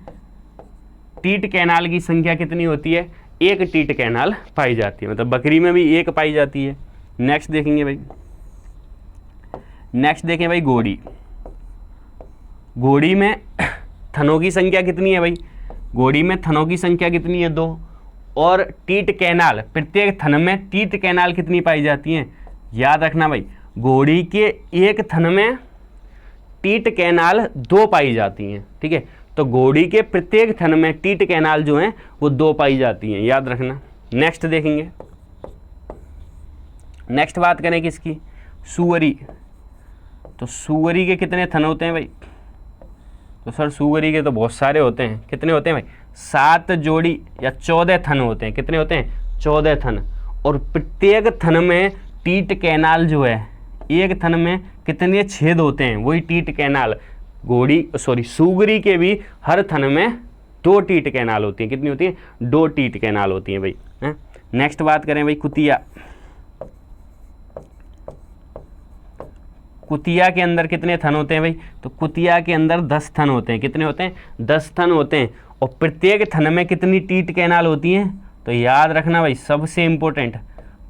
टीट कैनाल की संख्या कितनी होती है, 1 टीट कैनाल पाई जाती है। मतलब बकरी में भी 1 पाई जाती है। नेक्स्ट देखेंगे भाई, नेक्स्ट देखें भाई घोड़ी, घोड़ी में थनों की संख्या कितनी है भाई, घोड़ी में थनों की संख्या कितनी है, 2। और टीट कैनाल, प्रत्येक थन में टीट कैनाल कितनी पाई जाती हैं? याद रखना भाई, घोड़ी के एक थन में टीट कैनाल 2 पाई जाती हैं, ठीक है। तो घोड़ी के प्रत्येक थन में टीट कैनाल जो हैं वो 2 पाई जाती हैं, याद रखना। नेक्स्ट देखेंगे, नेक्स्ट बात करें किसकी? सुअरी। तो सुअरी के कितने थन होते हैं भाई? तो सर सुअरी के तो बहुत सारे होते हैं। कितने होते हैं भाई? 7 जोड़ी या 14 थन होते हैं। कितने होते हैं? 14 थन। और प्रत्येक थन में टीट कैनाल जो है, एक थन में कितने छेद होते हैं? वही टीट कैनाल। सुअरी के भी हर थन में 2 टीट कैनाल होती हैं। कितनी होती हैं? 2 टीट कैनाल होती हैं भाई। नेक्स्ट बात करें भाई, कुतिया। कुतिया के अंदर कितने थन होते हैं भाई? तो कुतिया के अंदर 10 थन होते हैं। कितने होते हैं? 10 थन होते हैं। और प्रत्येक थन में कितनी टीट कैनाल होती हैं? तो याद रखना भाई, सबसे इंपॉर्टेंट,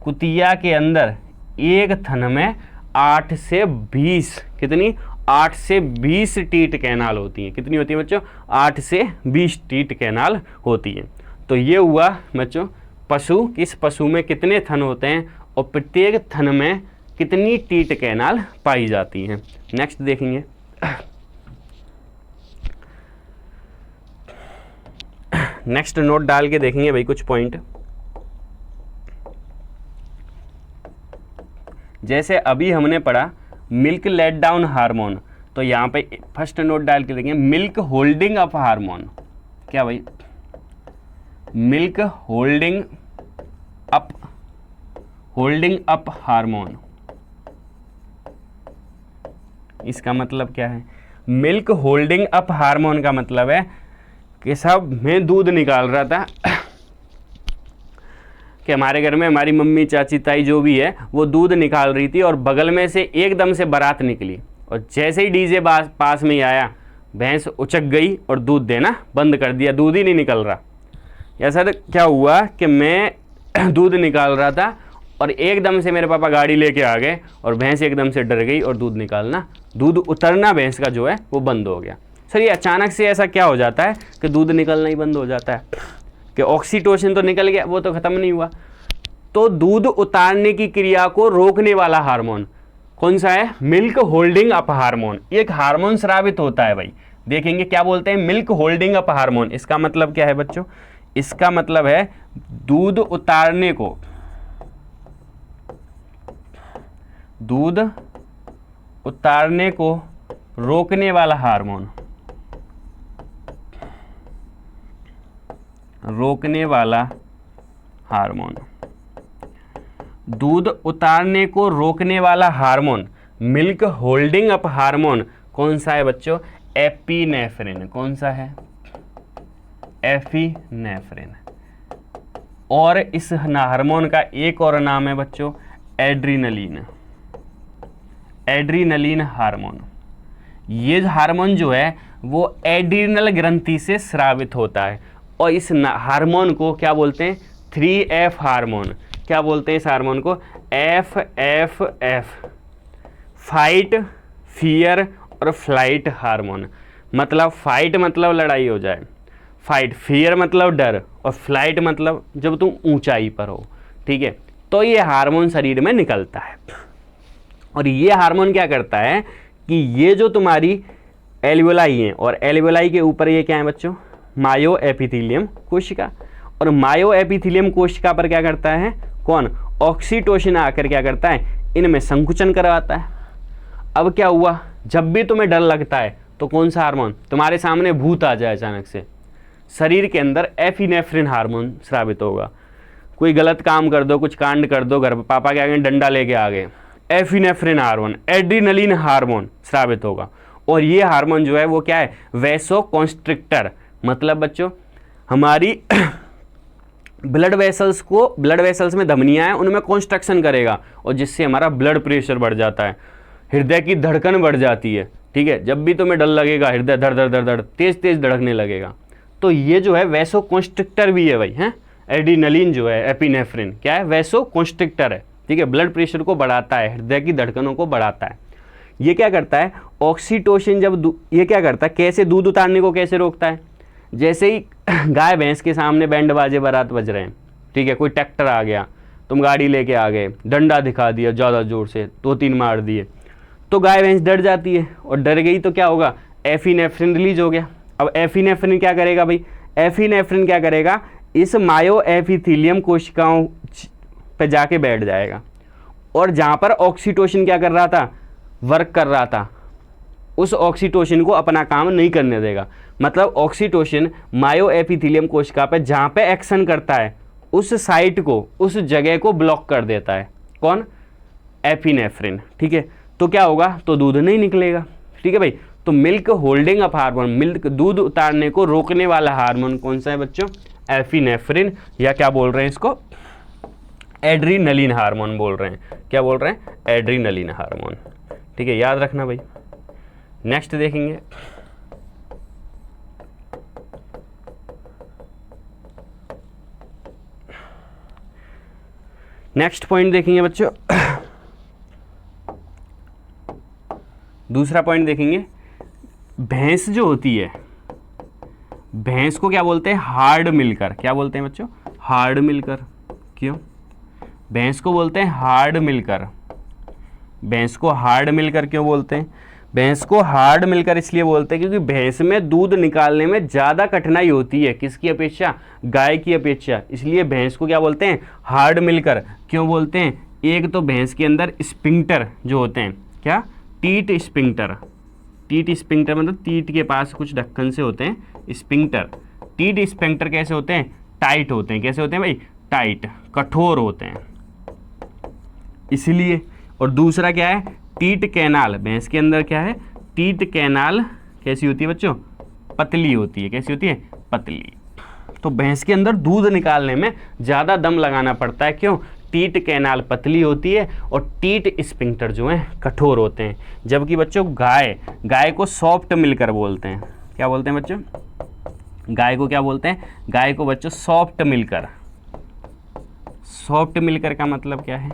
कुतिया के अंदर एक थन में 8 से 20, कितनी? 8 से 20 टीट कैनाल होती हैं। कितनी होती है बच्चों? 8 से 20 टीट कैनाल होती हैं। तो ये हुआ बच्चों पशु, किस पशु में कितने थन होते हैं और प्रत्येक थन में कितनी टीट कैनाल पाई जाती हैं। नेक्स्ट देखेंगे, नेक्स्ट नोट डाल के देखेंगे भाई कुछ पॉइंट। जैसे अभी हमने पढ़ा मिल्क लेट डाउन हार्मोन, तो यहाँ पे फर्स्ट नोट डाल के देखेंगे मिल्क होल्डिंग अप हार्मोन। क्या भाई? मिल्क होल्डिंग अप हार्मोन, इसका मतलब क्या है? मिल्क होल्डिंग अप हार्मोन का मतलब है कि साहब मैं दूध निकाल रहा था कि हमारे घर में हमारी मम्मी, चाची, ताई जो भी है वो दूध निकाल रही थी और बगल में से एकदम से बारात निकली और जैसे ही डीजे पास में ही आया, भैंस उचक गई और दूध देना बंद कर दिया, दूध ही नहीं निकल रहा। ऐसा क्या हुआ कि मैं दूध निकाल रहा था और एकदम से मेरे पापा गाड़ी लेके आ गए और भैंस एकदम से डर गई और दूध उतरना भैंस का जो है वो बंद हो गया। सर ये अचानक से ऐसा क्या हो जाता है कि दूध निकलना ही बंद हो जाता है? कि ऑक्सीटोसिन तो निकल गया, वो तो खत्म नहीं हुआ। तो दूध उतारने की क्रिया को रोकने वाला हार्मोन कौन सा है? Milk holding up hormone. एक हार्मोन स्रावित होता है भाई, देखेंगे क्या बोलते हैं, मिल्क होल्डिंग अप हार्मोन। इसका मतलब क्या है बच्चों? इसका मतलब है दूध उतारने को रोकने वाला हार्मोन, दूध उतारने को रोकने वाला hormone, milk holding up hormone कौन सा है बच्चों? एपिनेफ्रिन। कौन सा है? एपिनेफ्रिन। और इस हार्मोन का एक और नाम है बच्चों एड्रीनलिन हार्मोन। ये हार्मोन जो है वो एड्रीनल ग्रंथि से स्रावित होता है और इस हार्मोन को क्या बोलते हैं? 3F hormone. क्या बोलते हैं इस हार्मोन को? FFF, फाइट, फियर और फ्लाइट हार्मोन। मतलब फाइट मतलब लड़ाई हो जाए, फाइट, फियर मतलब डर और फ्लाइट मतलब जब तुम ऊंचाई पर हो, ठीक है। तो ये हार्मोन शरीर में निकलता है और ये हार्मोन क्या करता है कि ये जो तुम्हारी एल्वियोलाई है और एल्वियोलाई के ऊपर ये क्या है बच्चों? मायो एपिथेलियम कोशिका। और मायो एपिथेलियम कोशिका पर क्या करता है? कौन? ऑक्सीटोसिन आकर क्या करता है? इनमें संकुचन करवाता है। अब क्या हुआ? जब भी तुम्हें डर लगता है तो कौन सा हार्मोन? तुम्हारे सामने भूत आ जाए अचानक से, शरीर के अंदर एपिनेफ्रिन हार्मोन स्रावित होगा। कोई गलत काम कर दो, कुछ कांड कर दो, घर पर पापा क्या गए, डंडा लेके आ गए, एपिनेफ्रिन हार्मोन, एड्रीनलिन हार्मोन स्रावित होगा। और ये हार्मोन जो है वो क्या है? वैसोकॉन्स्ट्रिक्टर। मतलब बच्चों हमारी ब्लड वेसल्स में धमनियां हैं, उनमें कॉन्स्ट्रक्शन करेगा और जिससे हमारा ब्लड प्रेशर बढ़ जाता है, हृदय की धड़कन बढ़ जाती है, ठीक है। जब भी तुम्हें डर लगेगा हृदय धड़ धड़ धड़ धड़ तेज धड़कने लगेगा। तो ये जो है वैसोकॉन्स्ट्रिक्टर भी है भाई, हैं। एड्रीनलिन जो है एपिनेफ्रिन क्या है? वैसोकॉन्स्ट्रिक्टर है, ठीक है। ब्लड प्रेशर को बढ़ाता है, हृदय की धड़कनों को बढ़ाता है। ये क्या करता है? ऑक्सीटोसिन जब ये क्या करता है? कैसे दूध उतारने को कैसे रोकता है? जैसे ही गाय भैंस के सामने बैंड बाजे बारात बज रहे हैं, ठीक है, कोई ट्रैक्टर आ गया, तुम गाड़ी लेके आ गए, डंडा दिखा दिया ज़्यादा ज़ोर से, 2-3 मार दिए, तो गाय भैंस डर जाती है, और डर गई तो क्या होगा, एफिनेफ्रिन रिलीज हो गया। अब एफिनेफ्रिन क्या करेगा भाई, एफिनेफ्रिन क्या करेगा, इस मायो एपिथेलियम कोशिकाओं पे जाके बैठ जाएगा, और जहाँ पर ऑक्सीटोसिन क्या कर रहा था, वर्क कर रहा था, उस ऑक्सीटोसिन को अपना काम नहीं करने देगा। मतलब ऑक्सीटोसिन मायो एपिथेलियम कोशिका पे जहाँ पे एक्शन करता है उस साइट को, उस जगह को ब्लॉक कर देता है। कौन, एपिनेफ्रिन, ठीक है। तो क्या होगा, तो दूध नहीं निकलेगा, ठीक है भाई। तो milk holding up hormone, milk दूध उतारने को रोकने वाला हार्मोन कौन सा है बच्चों, एपिनेफ्रिन, या क्या बोल रहे हैं इसको, एड्रीनलिन हार्मोन बोल रहे हैं। क्या बोल रहे हैं, एड्रीनलिन हार्मोन, ठीक है, याद रखना भाई। नेक्स्ट देखेंगे, नेक्स्ट पॉइंट देखेंगे बच्चों, दूसरा पॉइंट देखेंगे, भैंस जो होती है, भैंस को क्या बोलते हैं, हार्ड मिलकर। क्या बोलते हैं बच्चों, हार्ड मिलकर। क्यों, भैंस को बोलते हैं हार्ड मिलकर। भैंस को हार्ड मिलकर क्यों बोलते हैं, भैंस को हार्ड मिलकर इसलिए बोलते हैं क्योंकि भैंस में दूध निकालने में ज़्यादा कठिनाई होती है, किसकी अपेक्षा, गाय की अपेक्षा, इसलिए भैंस को क्या बोलते हैं, हार्ड मिलकर। क्यों बोलते हैं, एक तो भैंस के अंदर स्पिंक्टर जो होते हैं, क्या, टीट स्पिंक्टर, टीट स्पिंक्टर मतलब टीट के पास कुछ ढक्कन से होते हैं स्पिंक्टर। टीट स्पिंक्टर कैसे होते हैं, टाइट होते हैं। कैसे होते हैं भाई, टाइट, कठोर होते हैं, इसलिए। और दूसरा क्या है, टीट कैनाल, भैंस के अंदर क्या है, टीट कैनाल कैसी होती है बच्चों, पतली होती है। कैसी होती है, पतली। तो भैंस के अंदर दूध निकालने में ज़्यादा दम लगाना पड़ता है। क्यों, टीट कैनाल पतली होती है और टीट स्पिंक्टर जो है कठोर होते हैं। जबकि बच्चों गाय को सॉफ्ट मिलकर बोलते हैं। क्या बोलते हैं बच्चों, गाय को क्या बोलते हैं, गाय को बच्चों सॉफ्ट मिलकर। सॉफ्ट मिलकर का मतलब क्या है,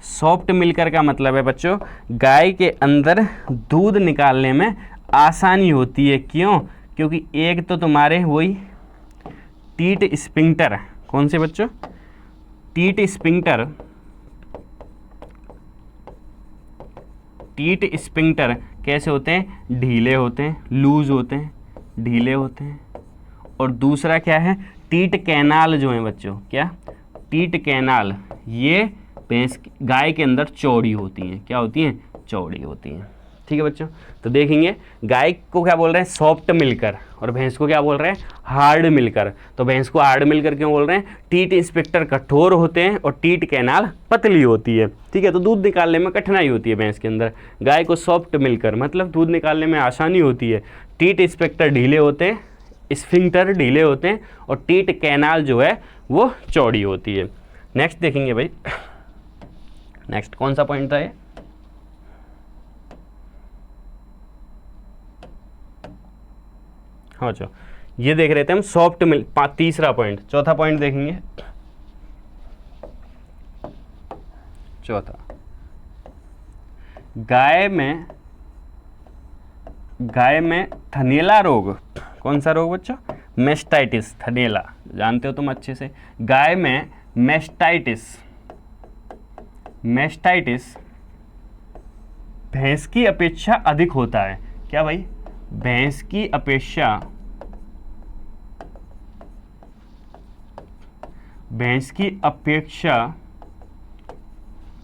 सॉफ्ट मिलकर का मतलब है बच्चों गाय के अंदर दूध निकालने में आसानी होती है। क्यों, क्योंकि एक तो तुम्हारे वही टीट स्पिंक्टर, कौन से बच्चों, टीट स्पिंक्टर, टीट स्पिंक्टर कैसे होते हैं, ढीले होते हैं, लूज होते हैं, ढीले होते हैं। और दूसरा क्या है, टीट कैनाल जो है बच्चों, क्या, टीट कैनाल, ये भैंस गाय के अंदर चौड़ी होती हैं। क्या होती हैं, चौड़ी होती हैं। ठीक है बच्चों, तो देखेंगे गाय को क्या बोल रहे हैं, सॉफ्ट मिलकर, और भैंस को क्या बोल रहे हैं, हार्ड मिलकर। तो भैंस को हार्ड मिलकर क्यों बोल रहे हैं, टीट स्पिंक्टर कठोर होते हैं और टीट कैनाल पतली होती है। ठीक है, तो दूध निकालने में कठिनाई होती है भैंस के अंदर। गाय को सॉफ्ट मिलकर मतलब दूध निकालने में आसानी होती है। टीट स्पिंक्टर ढीले होते हैं, स्फिंक्टर ढीले होते हैं, और टीट कैनाल जो है वो चौड़ी होती है। नेक्स्ट देखेंगे भाई, नेक्स्ट कौन सा पॉइंट था ये, हाँ अच्छा, ये देख रहे थे हम सॉफ्ट मिल्क, तीसरा पॉइंट। चौथा पॉइंट देखेंगे, चौथा, गाय में थनैला रोग, कौन सा रोग बच्चों, मैस्टाइटिस, थनैला जानते हो तुम अच्छे से। गाय में मैस्टाइटिस भैंस की अपेक्षा अधिक होता है। क्या भाई, भैंस की अपेक्षा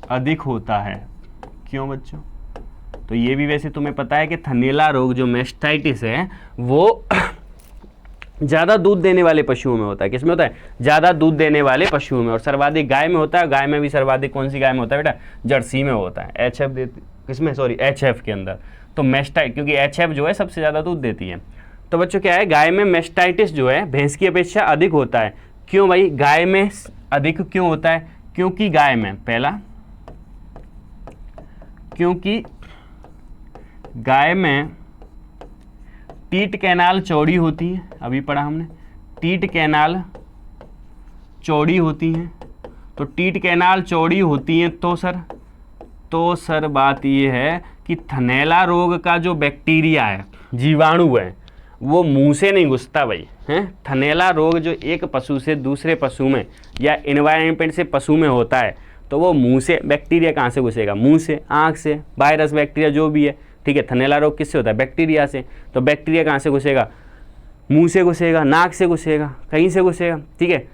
अधिक होता है। क्यों बच्चों, तो ये भी वैसे तुम्हें पता है कि थनैला रोग जो मैस्टाइटिस है वो ज़्यादा दूध देने वाले पशुओं में होता है। किसमें होता है, ज़्यादा दूध देने वाले पशुओं में, और सर्वाधिक गाय में होता है। गाय में भी सर्वाधिक कौन सी गाय में होता है बेटा, जर्सी में होता है। एचएफ देती, किसमें, सॉरी एचएफ के अंदर। तो मैस्टाइट, क्योंकि एचएफ जो है सबसे ज़्यादा दूध देती है। तो बच्चों क्या है, गाय में मैस्टाइटिस जो है भैंस की अपेक्षा अधिक होता है। क्यों भाई, गाय में अधिक क्यों होता है, क्योंकि गाय में, पहला, क्योंकि गाय में टीट कैनाल चौड़ी होती है। अभी पढ़ा हमने, टीट कैनाल चौड़ी होती हैं। तो टीट कैनाल चौड़ी होती हैं तो सर बात ये है कि थनैला रोग का जो बैक्टीरिया है, जीवाणु है, वो मुंह से नहीं घुसता भाई, हैं। थनैला रोग जो एक पशु से दूसरे पशु में या इन्वायरमेंट से पशु में होता है, तो वो मुंह से, बैक्टीरिया कहाँ से घुसेगा, मुंह से, आँख से, वायरस बैक्टीरिया जो भी है, ठीक है। थनैला रोग किससे होता है, बैक्टीरिया से, तो बैक्टीरिया कहाँ से घुसेगा, मुंह से घुसेगा, नाक से घुसेगा, कहीं से घुसेगा, ठीक है।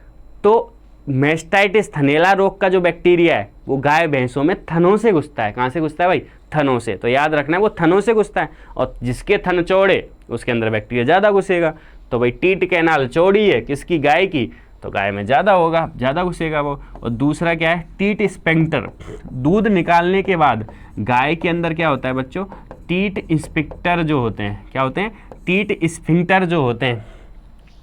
तो मैस्टाइटिस थनैला रोग का जो बैक्टीरिया है वो गाय भैंसों में थनों से घुसता है। कहाँ से घुसता है भाई, थनों से। तो याद रखना है वो थनों से घुसता है, और जिसके थन चौड़े उसके अंदर बैक्टीरिया ज़्यादा घुसेगा। तो भाई टीट कैनाल चौड़ी है किसकी, गाय की, तो गाय में ज़्यादा होगा, ज़्यादा घुसेगा वो। और दूसरा क्या है, टीट स्पेंक्टर, दूध निकालने के बाद गाय के अंदर क्या होता है बच्चों, टीट स्पिक्टर जो होते हैं, क्या होते हैं, टीट स्फिंक्टर जो होते हैं,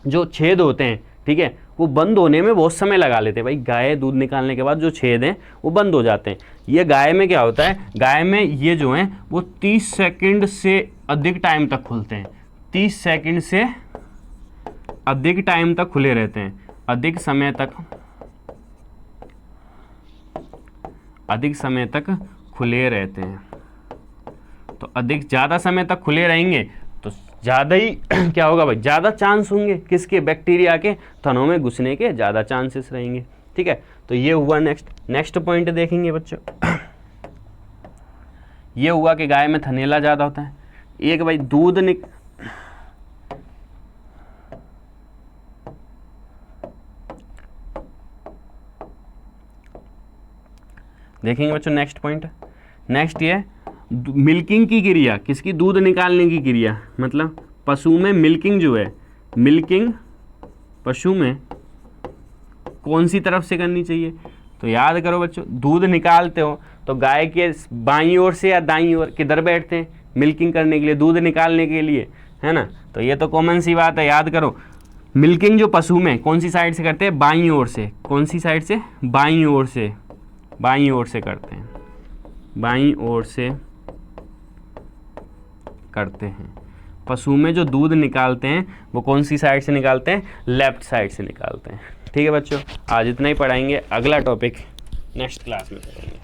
जो छेद होते हैं, ठीक है, वो बंद होने में बहुत समय लगा लेते हैं भाई। गाय दूध निकालने के बाद जो छेद हैं वो बंद हो जाते हैं। ये गाय में क्या होता है, गाय में ये जो हैं वो 30 सेकंड से अधिक टाइम तक खुलते हैं, 30 सेकंड से अधिक टाइम तक खुले रहते हैं, अधिक समय तक खुले रहते हैं। तो ज़्यादा समय तक खुले रहेंगे तो ज़्यादा ही क्या होगा भाई, ज़्यादा चांस होंगे किसके, बैक्टीरिया के थनों में घुसने के ज़्यादा चांसेस रहेंगे, ठीक है। तो ये हुआ नेक्स्ट पॉइंट देखेंगे बच्चों। ये हुआ कि गाय में थनैला ज़्यादा होता है। एक भाई दूध देखेंगे बच्चों नेक्स्ट पॉइंट। नेक्स्ट ये मिल्किंग की क्रिया, किसकी, दूध निकालने की क्रिया, मतलब पशु में मिल्किंग जो है, मिल्किंग पशु में कौन सी तरफ से करनी चाहिए। तो याद करो बच्चों, दूध निकालते हो तो गाय के बाईं ओर से या दाईं ओर किधर बैठते हैं, मिल्किंग करने के लिए, दूध निकालने के लिए, है ना। तो ये तो कॉमन सी बात है, याद करो। मिल्किंग जो पशु में कौन सी साइड से करते हैं, बाईं ओर से। कौन सी साइड से, बाईं ओर से, बाईं ओर से करते हैं, बाईं ओर से करते हैं। पशु में जो दूध निकालते हैं वो कौन सी साइड से निकालते हैं, लेफ्ट साइड से निकालते हैं, ठीक है बच्चों। आज इतना ही पढ़ाएंगे, अगला टॉपिक नेक्स्ट क्लास में करेंगे।